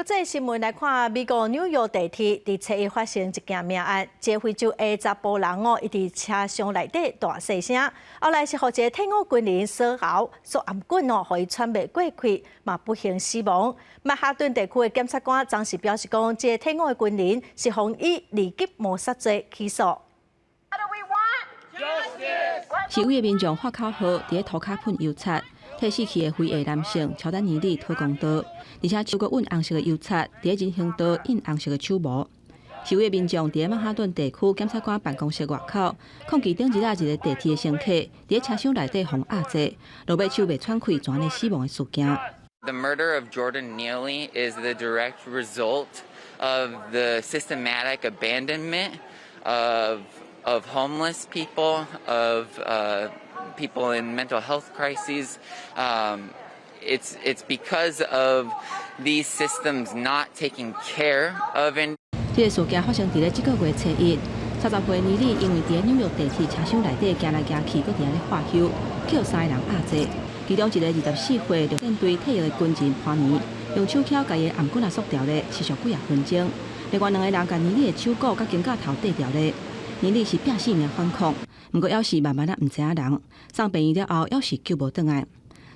国际新闻来看，美国纽约地铁伫7月发生一件命案，一个非洲的查甫人伊伫车厢内底大细声，后来是互一个退伍军人锁喉，锁颔管互伊喘袂过气，嘛不幸死亡。曼哈顿地区的检察官当时表示讲，这个退伍的军人是防以二级谋杀罪起诉。示威的民众发口号，伫咧涂骹喷油漆，替死去的非裔男性乔丹尼里讨公道，而且手阁揾红色的油漆，伫咧人行道印红色的手模。示威的民众伫咧曼哈顿地区检察官办公室外口，抗议顶日一个地铁的乘客伫咧车厢内底互压制，落尾手袂喘气，全呢死亡的事件。The murder of Jordan Neely is the direct result of the systematic abandonment of homeless people, of people in mental health crises. It's because of these systems not taking care of. 这个事件发生伫咧这个月7日，30岁年里因为伫咧纽约地铁车厢内底行来行去，搁伫咧发休，叫3个人压制。其中一个24岁陆战队退役的军人潘尼，用手铐甲伊的颔管锁掉咧，持续几分钟。另外2个人甲年里的手骨甲肩胛头摘掉咧。年里是拼性命反抗，不过要是慢慢唔知影人，送病院了后要是救无倒来。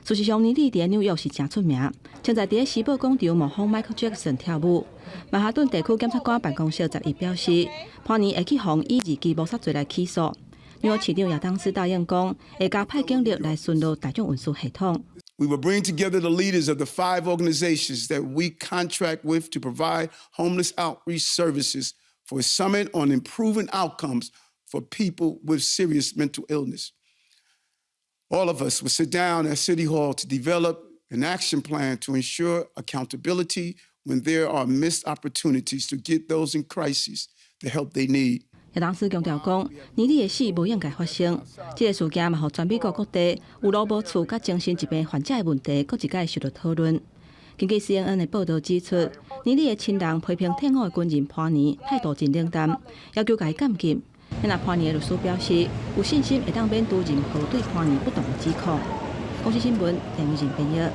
事实上，年里伫纽约是真出名，曾在伫咧时报广场模仿 Michael Jackson 跳舞。曼哈顿地区检察官办公室10日表示，潘尼会去防以2级谋杀罪来起诉。纽约市长亚当斯答应讲，会加派警力来巡逻大众运输系统。We will bring together the leaders of the 5 organizations that we contract with to provide homeless outreach services for a summit on improving outcomes for people with serious mental illness. All of us will sit down at City Hall to develop an action plan to ensure accountability when there are missed opportunities to get those in crisis the help they need. 亚当斯强调讲，年里的死无应该发生。这个事件嘛，互全美国各地有劳无处甲精神疾病患者的问题，搁一届受到讨论。根据 CNN 的报道指出，年里的亲人批评退伍的军人潘尼态度真冷淡，要求甲伊监禁。那潘尼的律师表示，有信心会当免除任何对潘尼不当的指控。公司新闻，杨玉仁编译。